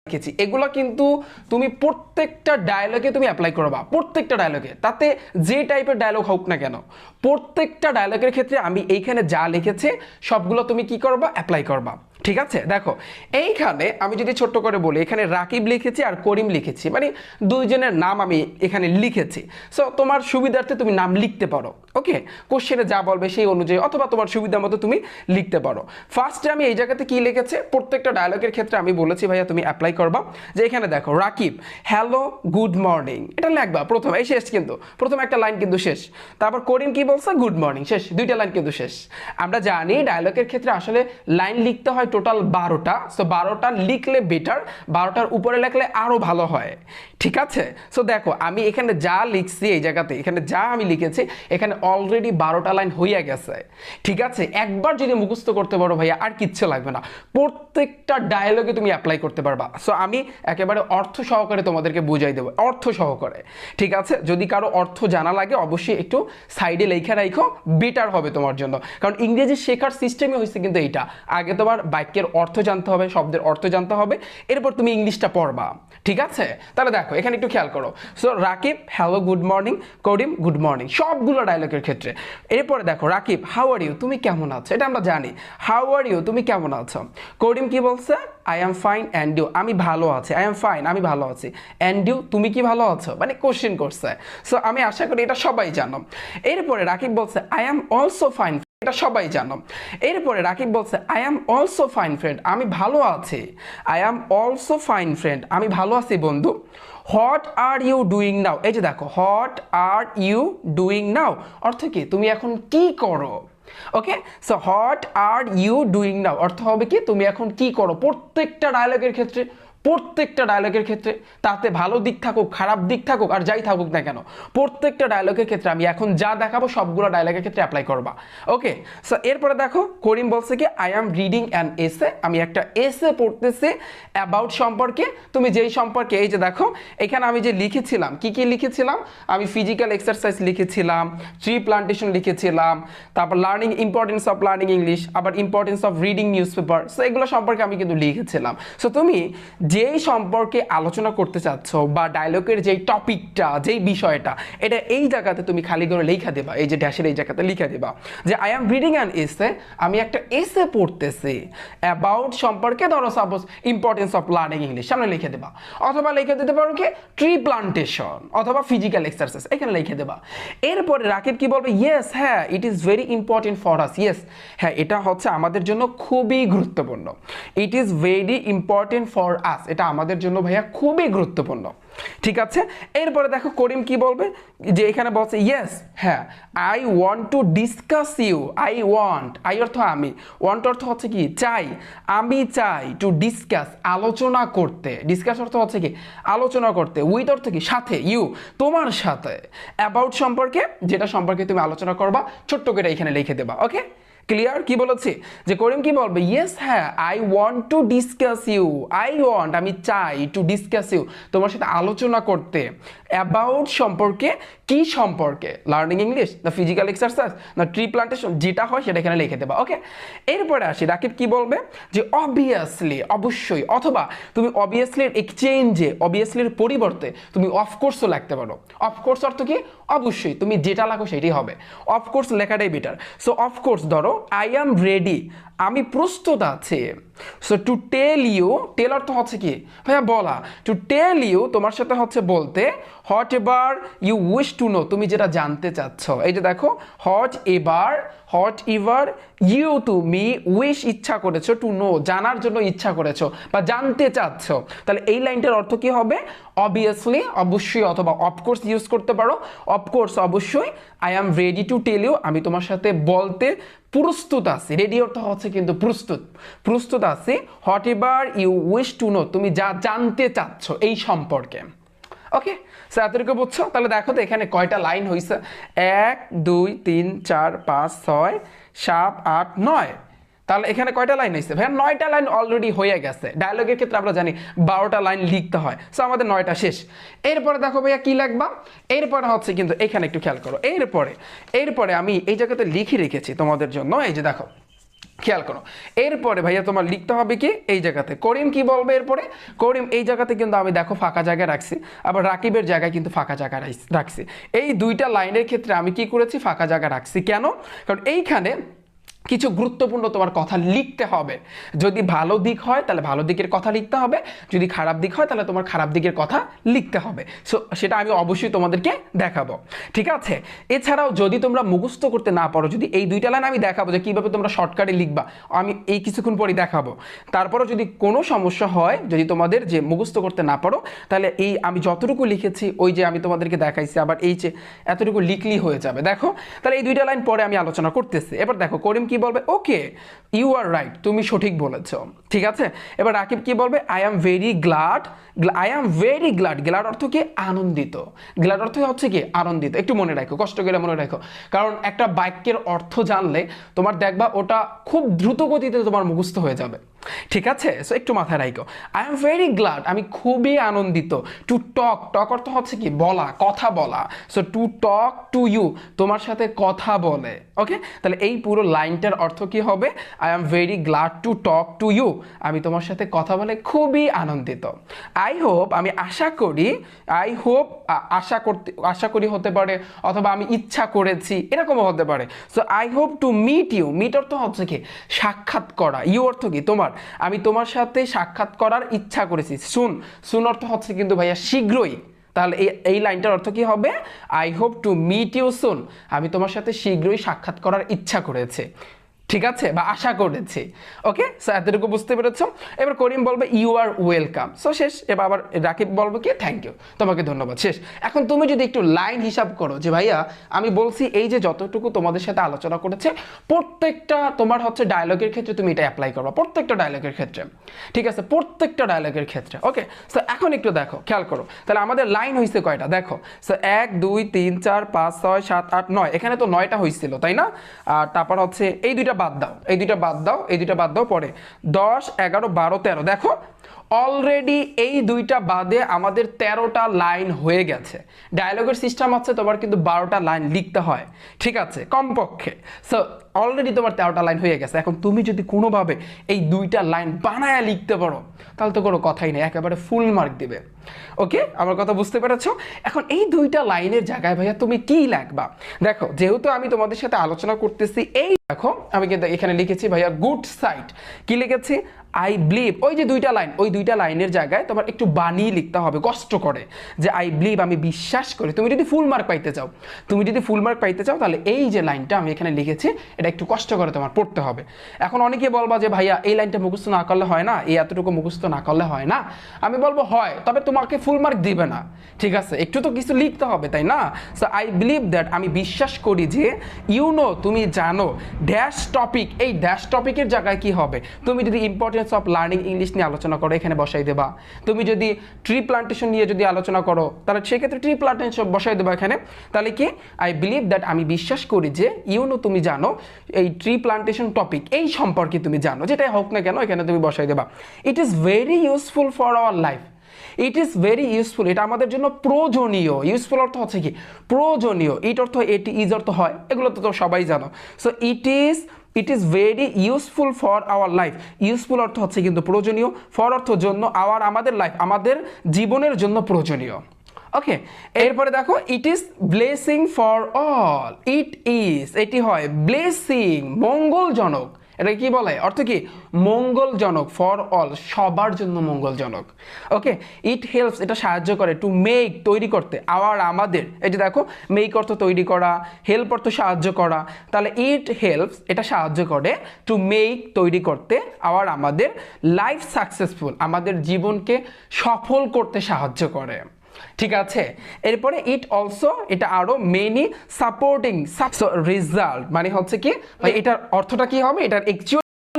লিখেছি এগুলো কিন্তু তুমি প্রত্যেকটা ডায়লগে তুমি অ্যাপ্লাই করবা, প্রত্যেকটা ডায়লগে, তাতে যে টাইপের ডায়লগ হোক না কেন প্রত্যেকটা ডায়লগের ক্ষেত্রে আমি এইখানে যা লিখেছি সবগুলো তুমি কি করবা, অ্যাপ্লাই করবা। ঠিক আছে, দেখো এইখানে আমি যদি ছোট্ট করে বলি, এখানে রাকিব লিখেছি আর করিম লিখেছি, মানে দুইজনের নাম আমি এখানে লিখেছি। সো তোমার সুবিধার্থে তুমি নাম লিখতে পারো, ওকে, কোশ্চেনে যা বলবে সেই অনুযায়ী, অথবা তোমার সুবিধা মতো তুমি লিখতে পারো। ফার্স্টে আমি এই জায়গাতে কি লিখেছি, প্রত্যেকটা ডায়লগের ক্ষেত্রে আমি বলেছি ভাইয়া তুমি অ্যাপ্লাই করবা, যে এখানে দেখো রাকিব হ্যালো গুড মর্নিং, এটা লিখবা প্রথমে, এই শেষ কিন্তু প্রথম একটা লাইন কিন্তু শেষ। তারপর করিম কি বলছে, গুড মর্নিং, শেষ, দুইটা লাইন কিন্তু শেষ। আমরা জানি ডায়লগের ক্ষেত্রে আসলে লাইন লিখতে হয় টোটাল 12টা, সো 12টা লিখলে বেটার, 12টার উপরে লিখলে আরো ভালো হয়। ঠিক আছে, সো দেখো আমি এখানে যা লিখছি, এই জায়গাতে এখানে যা আমি লিখেছি এখানে অলরেডি 12টা লাইন হইয়া গেছে। ঠিক আছে, একবার যদি মুখস্থ করতে পারো ভাইয়া আর কিচ্ছু লাগবে না, প্রত্যেকটা ডায়লগে তুমি অ্যাপ্লাই করতে পারবা। সো আমি একেবারে অর্থ সহকারে তোমাদেরকে বুঝাই দেবো, অর্থ সহকারে। ঠিক আছে, যদি কারো অর্থ জানা লাগে অবশ্যই একটু সাইডে লেখা রাখো, বেটার হবে তোমার জন্য, কারণ ইংরেজি শেখার সিস্টেমই হচ্ছে কিন্তু এইটা, আগে তোমার বাক্যের অর্থ জানতে হবে, শব্দের অর্থ জানতে হবে, এরপর তুমি ইংলিশটা পড়বা। ঠিক আছে, তাহলে দেখো এখানে একটু খেয়াল করো। So Rakib hello good morning, Karim good morning, সবগুলো ডায়লগের ক্ষেত্রে। এরপরে দেখো রাকিব হাউ আর ইউ, তুমি কেমন আছো, এটা আমরা জানি, হাউ আর ইউ, তুমি কেমন আছো। করিম কি বলছে, I am fine and you, আমি ভালো আছি, আই এম ফাইন, আমি ভালো আছি, অ্যান্ড ইউ, তুমি কি ভালো আছো, মানে কোশ্চেন করছে। সো আমি আশা করি এটা সবাই জানো। এরপরে রাকিব বলছে আই এম অলসো ফাইন, এটা সবাই জানো। এরপরে রাকিব বলছে I am also fine friend, আমি ভালো আছি, I am also fine friend, আমি ভালো আছি বন্ধু। What are you doing now, এই যে দেখো what are you doing now, অর্থ কি, তুমি এখন কি করো। Okay, so what are you doing now অর্থ হবে কি, তুমি এখন কি করো। প্রত্যেকটা ডায়লগের ক্ষেত্রে, প্রত্যেকটা ডায়লগের ক্ষেত্রে, তাতে ভালো দিক থাকুক খারাপ দিক থাকুক আর যাই থাকুক না কেন, প্রত্যেকটা ডায়লগের ক্ষেত্রে আমি এখন যা দেখাবো সবগুলো ডায়লগের ক্ষেত্রে অ্যাপ্লাই করবা। ওকে, সো এরপরে দেখো করিম বলছে কি I am reading an essay, আমি একটা এসে পড়তেছি অ্যাবাউট সম্পর্কে, তুমি যেই সম্পর্কে, এই যে দেখো এখানে আমি যে লিখেছিলাম, কি কি লিখেছিলাম, আমি ফিজিক্যাল এক্সারসাইজ লিখেছিলাম, ট্রি প্লান্টেশন লিখেছিলাম, তারপর learning importance of learning English, আবার importance of reading news paper, so এগুলো সম্পর্কে আমি কিন্তু লিখেছিলাম। সো তুমি যেই সম্পর্কে আলোচনা করতে চাচ্ছ বা ডায়লগের যেই টপিকটা, যেই বিষয়টা, এটা এই জায়গাতে তুমি খালি করে লেখা দেবা, এই যে ড্যাশের এই জায়গাতে লিখে দেবা যে I am reading an essay, আমি একটা এসে পড়তেছি অ্যাবাউট সম্পর্কে, ধরো suppose importance of learning English, সামনে লিখে দেবা, অথবা লিখে দিতে পারো কি ট্রি প্লান্টেশন অথবা ফিজিক্যাল এক্সারসাইজ, এখানে লিখে দেবা। এরপরে রাকিব কি বলবে, ইয়েস হ্যাঁ it is very important for us, yes হ্যাঁ এটা হচ্ছে আমাদের জন্য খুবই গুরুত্বপূর্ণ, it is very important for us, এটা আমাদের জন্য ভাইয়া খুবই গুরুত্বপূর্ণ। ঠিক আছে, এরপরে দেখো করিম কি বলবে, যে এখানে বলছে ইয়েস হ্যাঁ I want to discuss you, I want, I অর্থ আমি, ওয়ান্ট অর্থ হচ্ছে কি চাই, আমি চাই, টু ডিসকাস আলোচনা করতে, ডিসকাস অর্থ হচ্ছে কি আলোচনা করতে, উইথ অর্থ কি সাথে, ইউ তোমার সাথে, অ্যাবাউট সম্পর্কে যেটা সম্পর্কে তুমি আলোচনা করবা, ছোট্ট করে এখানে লিখে দেবা। ওকে, ক্লিয়ার, কি বলেছি যে করিম কি বলবে, ইয়েস হ্যাঁ I want to discuss you, I want আমি চাই, টু ডিসকাস ইউ তোমার সাথে আলোচনা করতে, অ্যাবাউট সম্পর্কে, কি সম্পর্কে, লার্নিং ইংলিশ না ফিজিক্যাল এক্সারসাইজ না ট্রি প্লান্টেশন, যেটা হয় সেটা এখানে লিখে দেবা। ওকে, এরপরে আসি রাকিব কি বলবে, যে অবভিয়াসলি অবশ্যই, অথবা তুমি অবভিয়াসলির এক্সচেঞ্জে, অবভিয়াসলির পরিবর্তে তুমি অফকোর্সও লিখতে পারো। অফকোর্স অর্থ কি অবশ্যই, তুমি যেটা লাগো সেটাই হবে, অফকোর্স লেখাটাই বেটার। সো অফকোর্স ধরো আই অ্যাম রেডি, আমি প্রস্তুত আছি। সো টু টেল ইউ, টেল অর্থ হচ্ছে কি ভাইয়া বলা, টু টেল ইউ তোমার সাথে হচ্ছে বলতে, whatever you wish to know, তুমি যেটা জানতে চাচ্ছ, এই যে দেখো হোয়াট এভার ইউ তুমি উইশ ইচ্ছা করেছো, টু নো জানার জন্য ইচ্ছা করেছো বা জানতে চাচ্ছ, তাহলে এই লাইনটার অর্থ কি হবে, অবভিয়াসলি অবশ্যই, অথবা অফকোর্স ইউজ করতে পারো, অফকোর্স অবশ্যই, I am ready to tell you আমি তোমার সাথে বলতে প্রস্তুত আছি, রেডি অর্থ হচ্ছে কিন্তু প্রস্তুত, প্রস্তুত আছি, whatever you wish to know তুমি যা জানতে চাচ্ছ এই সম্পর্কে। ওকে, এতটুকু বুঝছো, তাহলে দেখো তো এখানে কয়টা লাইন হয়েছে, 1 2 3 4 5 6 7 8 9, তাহলে এখানে কয়টা লাইন হয়েছে ভাইয়া, 9টা লাইন অলরেডি হয়ে গেছে। ডায়লগের ক্ষেত্রে আমরা জানি 12টা লাইন লিখতে হয়, সো আমাদের 9টা শেষ। এরপরে দেখো ভাইয়া কি লিখবা, এরপরে হচ্ছে কিন্তু এখানে একটু খেয়াল করো, এরপরে আমি এই জায়গাতে লিখে রেখেছি তোমাদের জন্য, এই যে দেখো খেয়াল করো, এরপরে ভাইয়া তোমার লিখতে হবে কি এই জায়গাতে করিম কি বলবে এরপরে, করিম এই জায়গাতে কিন্তু আমি দেখো ফাঁকা জায়গায় রাখছি, আবার রাকিবের জায়গায় কিন্তু ফাঁকা জায়গা রাখছি। এই দুইটা লাইনের ক্ষেত্রে আমি কি করেছি, ফাঁকা জায়গা রাখছি। কেন? কারণ এইখানে কিছু গুরুত্বপূর্ণ তোমার কথা লিখতে হবে। যদি ভালো দিক হয় তাহলে ভালো দিকের কথা লিখতে হবে, যদি খারাপ দিক হয় তাহলে তোমার খারাপ দিকের কথা লিখতে হবে। সো সেটা আমি অবশ্যই তোমাদেরকে দেখাবো, ঠিক আছে? এছাড়াও যদি তোমরা মুখস্থ করতে না পারো, যদি এই দুইটা লাইন আমি দেখাবো যে কীভাবে তোমরা শর্টকাটে লিখবা, আমি এই কিছুক্ষণ পরে দেখাবো। তারপরও যদি কোনো সমস্যা হয়, যদি তোমাদের যে মুখস্থ করতে না পারো, তাহলে এই আমি যতটুকু লিখেছি ওই যে আমি তোমাদেরকে দেখাইছি, আবার এই যে এতটুকু লিখলেই হয়ে যাবে। দেখো তাহলে এই দুইটা লাইন পরে আমি আলোচনা করতেছি। এবার দেখো করিম কি বলবে, ওকে ইউ আর রাইট, তুমি সঠিক বলেছো, ঠিক আছে। এবার রাকিব কি বলবে, I am very glad, I am very glad, glad অর্থ কি আনন্দিত, গ্ল্যাড অর্থ হচ্ছে কি আনন্দিত। একটু মনে রাখো, কষ্ট করে মনে রাখো, কারণ একটা বাক্যের অর্থ জানলে তোমার দেখবা ওটা খুব দ্রুত গতিতে তোমার মুখস্থ হয়ে যাবে, ঠিক আছে? সো একটু মাথায় রাখো, আই এম ভেরি গ্ল্যাড, আমি খুবই আনন্দিত। টু টক, টক অর্থ হচ্ছে কি বলা, কথা বলা। So to talk to you, তোমার সাথে কথা বলে, ওকে? তাহলে এই পুরো লাইনটার অর্থ কি হবে, I am very glad to talk to you, আমি তোমার সাথে কথা বলে খুবই আনন্দিত। আই হোপ, আমি আশা করি, আই হোপ আশা করি হতে পারে, অথবা আমি ইচ্ছা করেছি, এরকমও হতে পারে। So I hope to meet you, meet অর্থ হচ্ছে কি সাক্ষাৎ করা, ইউ অর্থ কি তোমার, আমি তোমার সাথে সাক্ষাৎ করার ইচ্ছা করেছি। সুন অর্থ হচ্ছে কিন্তু ভাইয়া শীঘ্রই। তাহলে এই লাইনটার অর্থ কি হবে, I hope to meet you soon, আমি তোমার সাথে শীঘ্রই সাক্ষাৎ করার ইচ্ছা করেছে, ঠিক আছে, বা আশা করেছি। ওকে, সো এতটুকু বুঝতে পেরেছো। এবার করিম বলবে ইউ আর ওয়েলকাম, সো শেষ। এবার আবার রাকিব বলবে কি থ্যাংক ইউ, তোমাকে ধন্যবাদ, শেষ। এখন তুমি যদি একটু লাইন হিসাব করো যে ভাইয়া আমি বলছি এই যে যতটুকু তোমাদের সাথে আলোচনা করেছে প্রত্যেকটা তোমার হচ্ছে ডায়লগের ক্ষেত্রে তুমি এটা অ্যাপ্লাই করবা, প্রত্যেকটা ডায়লগের ক্ষেত্রে, ঠিক আছে, প্রত্যেকটা ডায়লগের ক্ষেত্রে। ওকে, সো এখন একটু দেখো, খেয়াল করো, তাহলে আমাদের লাইন হয়েছে কয়টা দেখো। সো 1 2 3 4 5 6 7 8 9, এখানে তো 9টা হয়েছিল তাই না? আর তারপর হচ্ছে এই দুইটা বাদ দাও, এই দুইটা বাদ দাও, এই দুইটা বাদ দাও, পরে 10 11 12 13, দেখো অলরেডি এই দুইটা বাদে আমাদের 13টা লাইন হয়ে গেছে। ডায়লগের সিস্টেম আছে তোমার কিন্তু 12টা লাইন লিখতে হয়, ঠিক আছে, কমপক্ষে। সো অলরেডি তোমার 13টা লাইন হয়ে গেছে। এখন তুমি যদি কোনোভাবে এই দুইটা লাইন বানায়া লিখতে পারো তাহলে তো কোনো কথাই নেই, একেবারে ফুল মার্ক দিবে। ওকে, আমার কথা বুঝতে পেরেছো? এখন এই দুইটা লাইনের জায়গায় ভাইয়া তুমি কি লিখবা, দেখো যেহেতু আমি তোমাদের সাথে আলোচনা করতেছি, এই দেখো আমি কিন্তু এখানে লিখেছি ভাইয়া গুড সাইট, কি লিখেছি, আই বিলিভ, ওই যে দুইটা লাইন, ওই দুইটা লাইনের জায়গায় তোমার একটু বানিয়ে লিখতে হবে কষ্ট করে, যে আই বিলিভ, আমি বিশ্বাস করি। তুমি যদি ফুল মার্ক পাইতে চাও, তাহলে এই যে লাইনটা আমি এখানে লিখেছি এটা একটু কষ্ট করে তোমার পড়তে হবে। এখন অনেকে বলবা যে ভাইয়া এই লাইনটা মুখস্থ না করলে হয় না, এই এতটুকু মুখস্থ না করলে হয় না। আমি বলবো হয়, তবে তোমাকে ফুল মার্ক দিবে না, ঠিক আছে, একটু তো কিছু লিখতে হবে তাই না? সো আই বিলিভ দ্যাট, আমি বিশ্বাস করি যে, ইউ নো, তুমি জানো, ড্যাশ টপিক, এই ড্যাশ টপিকের জায়গায় কি হবে, তুমি যদি ইম্পর্টেন্স অফ লার্নিং ইংলিশ নিয়ে আলোচনা করো এখানে বসাই দেবা। তুমি যদি ট্রি প্লান্টেশন নিয়ে যদি আলোচনা করো তাহলে সেক্ষেত্রে ট্রি প্লান্টেশন বসাই দেবা এখানে। তাহলে কি, আই বিলিভ দ্যাট, আমি বিশ্বাস করি যে, ইউ নো, তুমি জানো, এই ট্রি প্লান্টেশন টপিক এই সম্পর্কে তুমি জানো, যেটাই হোক না কেন এখানে তুমি বসাই দেবা। It is very useful for our life, it is very useful, এটা আমাদের জন্য প্রয়োজনীয়। ইউজফুল অর্থ হচ্ছে কি প্রয়োজনীয়, ইট অর্থ এটি, ইজ অর্থ হয়, এগুলো তো সবাই জানো। So it is very useful for our life, useful অর্থ হচ্ছে কিন্তু প্রয়োজনীয়, ফর অর্থ জন্য, আওয়ার আমাদের লাইফ, আমাদের জীবনের জন্য প্রয়োজনীয়। ওকে, এরপরে দেখো it is blessing for all, এটি হয় ব্লেসিং, মঙ্গলজনক। এটা কি বলে, অর্থ কি মঙ্গলজনক, ফর অল সবার জন্য মঙ্গলজনক। ওকে, ইট হেল্পস, এটা সাহায্য করে, টু মেক তৈরি করতে, আওয়ার আমাদের, এই যে দেখো মেক অর্থ তৈরি করা, হেল্প অর্থ সাহায্য করা, তাহলে ইট হেল্পস এটা সাহায্য করে, টু মেক তৈরি করতে, আওয়ার আমাদের, লাইফ সাকসেসফুল আমাদের জীবনকে সফল করতে সাহায্য করে, ঠিক আছে। এরপরে ইট অলসো, এটা আরো মেনি সাপোর্টিং রেজাল্ট, মানে হচ্ছে কি এটার অর্থটা কি হবে, এটার অ্যাকচুয়াল